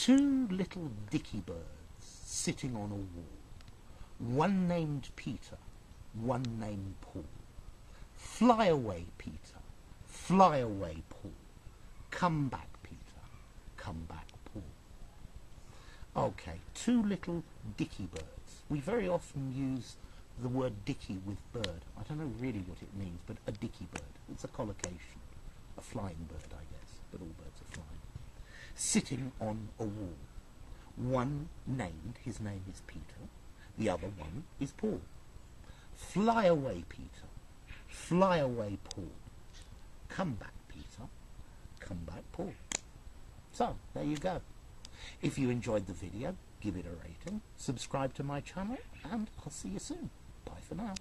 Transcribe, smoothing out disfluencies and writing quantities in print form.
Two little Dicky birds sitting on a wall. One named Peter, one named Paul. Fly away, Peter. Fly away, Paul. Come back, Peter. Come back, Paul. Okay, two little Dicky birds. We very often use the word Dicky with bird. I don't know really what it means, but a Dicky bird. It's a collocation. A flying bird, I guess, but all birds are flying. Sitting on a wall. One named, his name is Peter. The other one is Paul. Fly away, Peter. Fly away, Paul. Come back, Peter. Come back, Paul. So, there you go. If you enjoyed the video, give it a rating, subscribe to my channel, and I'll see you soon. Bye for now.